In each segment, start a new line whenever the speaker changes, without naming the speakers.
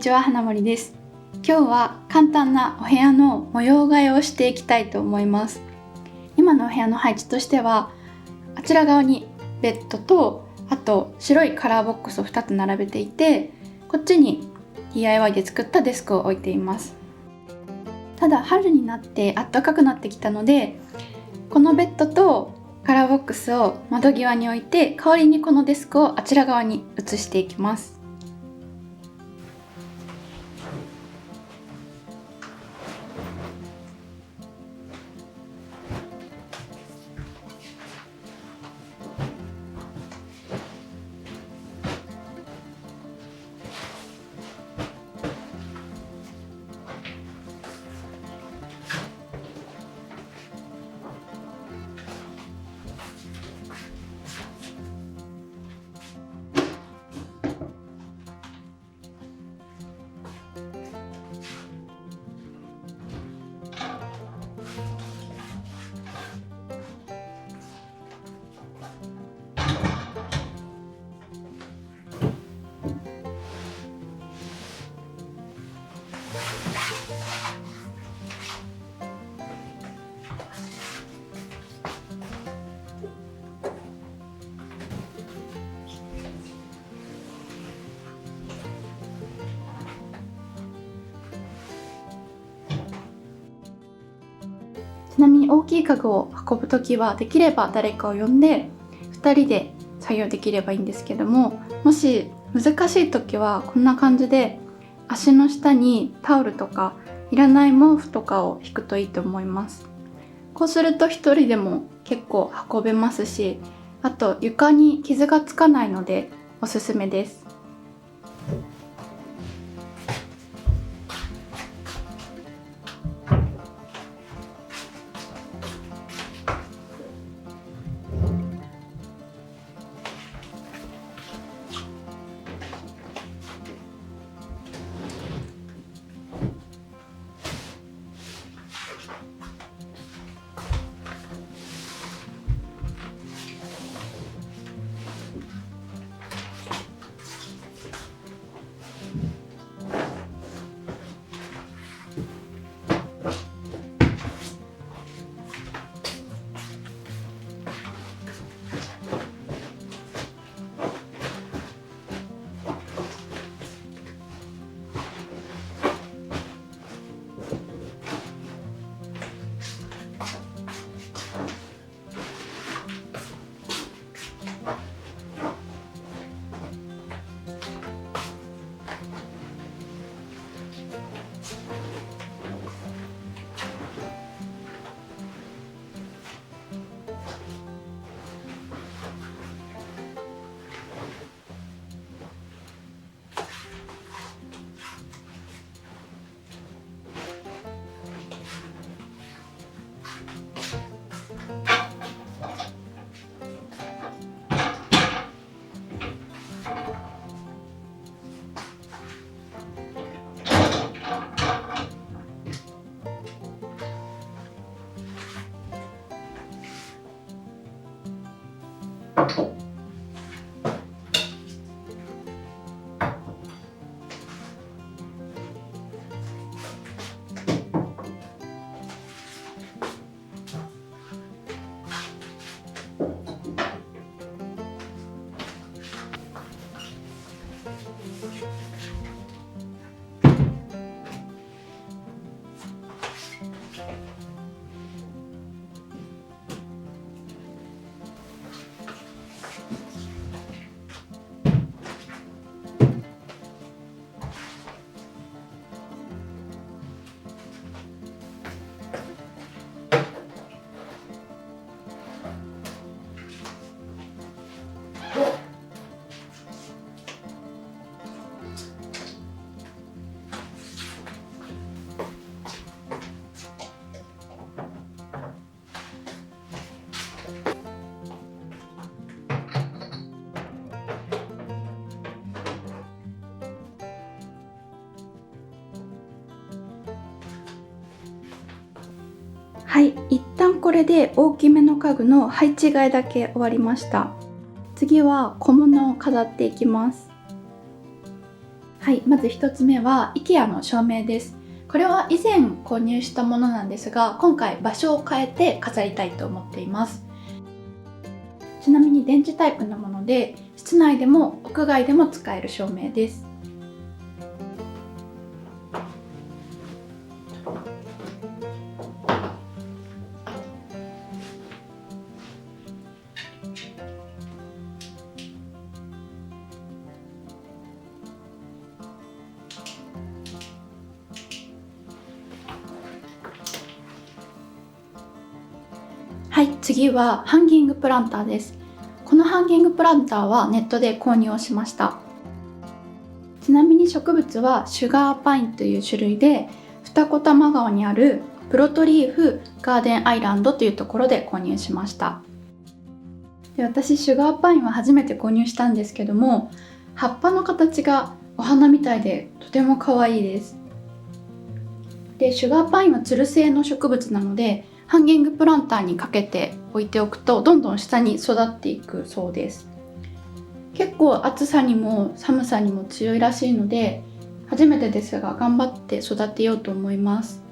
ちは、花森です。今日は簡単なお部屋の模様替えをしていきたいと思います。今のお部屋の配置としては、あちら側にベッドと、あと白いカラーボックスを2つ並べていて、こっちに DIY で作ったデスクを置いています。ただ春になって暖かくなってきたので、このベッドとカラーボックスを窓際に置いて、代わりにこのデスクをあちら側に移していきます。ちなみに大きい家具を運ぶときはできれば誰かを呼んで2人で作業できればいいんですけども、もし難しいときはこんな感じで足の下にタオルとかいらない毛布とかを引くといいと思います。こうすると1人でも結構運べますし、あと床に傷がつかないのでおすすめです。はい、一旦これで大きめの家具の配置替えだけ終わりました。次は小物を飾っていきます。はい、まず1つ目は IKEA の照明です。これは以前購入したものなんですが、今回場所を変えて飾りたいと思っています。ちなみに電池タイプのもので、室内でも屋外でも使える照明です。はい、次はハンギングプランターです。このハンギングプランターはネットで購入をしました。ちなみに植物はシュガーパインという種類で、二子玉川にあるプロトリーフガーデンアイランドというところで購入しました。で、私シュガーパインは初めて購入したんですけども、葉っぱの形がお花みたいでとても可愛いです。で、シュガーパインはつる性の植物なので、ハンギングプランターにかけて置いておくとどんどん下に育っていくそうです。結構暑さにも寒さにも強いらしいので、初めてですが頑張って育てようと思います。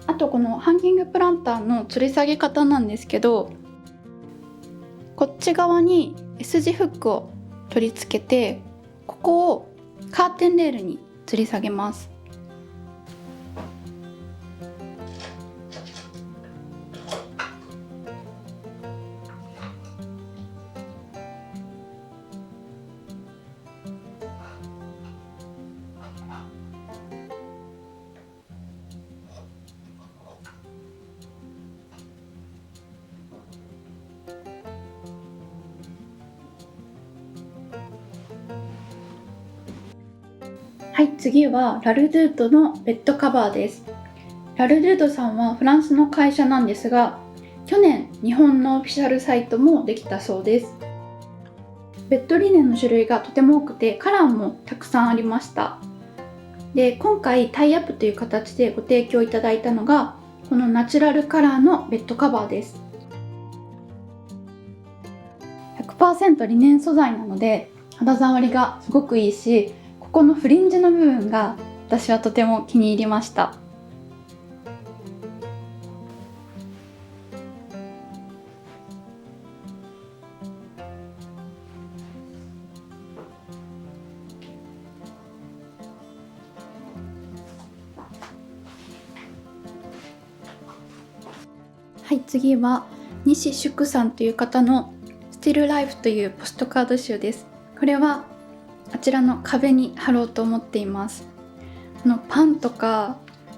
あとこのハンギングプランターの吊り下げ方なんですけど、こっち側に S 字フックを取り付けて、ここをカーテンレールに吊り下げます。はい、次はラルドゥードのベッドカバーです。ラルドゥードさんはフランスの会社なんですが、去年日本のオフィシャルサイトもできたそうです。ベッドリネンの種類がとても多くて、カラーもたくさんありました。で、今回タイアップという形でご提供いただいたのがこのナチュラルカラーのベッドカバーです。 100% リネン素材なので肌触りがすごくいいし、ここのフリンジの部分が私はとても気に入りました。はい、次は西祝さんという方のスティルライフというポストカード集です。これはあちらの壁に貼ろうと思っています。パンとか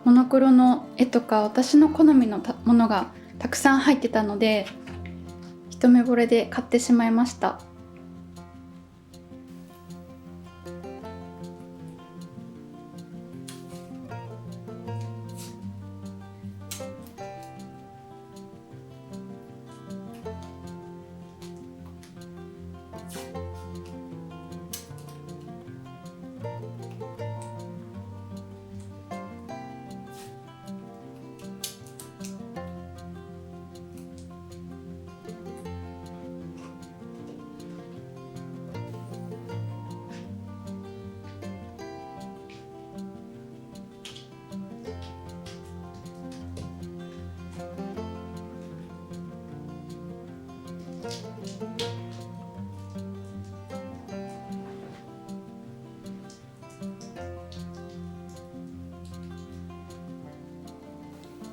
モノクロの絵とか私の好みのものがたくさん入ってたので、一目惚れで買ってしまいました。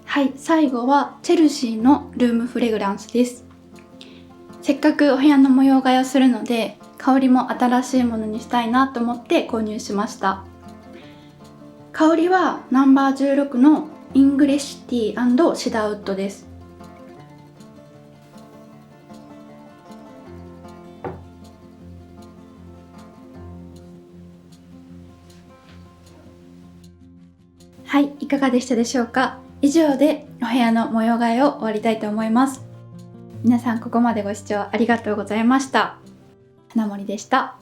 はい、最後はチェルシーのルームフレグランスです。せっかくお部屋の模様替えをするので、香りも新しいものにしたいなと思って購入しました。香りはナンバー16のイングリッシュティー&シダーウッドです。はい、いかがでしたでしょうか。以上でお部屋の模様替えを終わりたいと思います。皆さんここまでご視聴ありがとうございました。花森でした。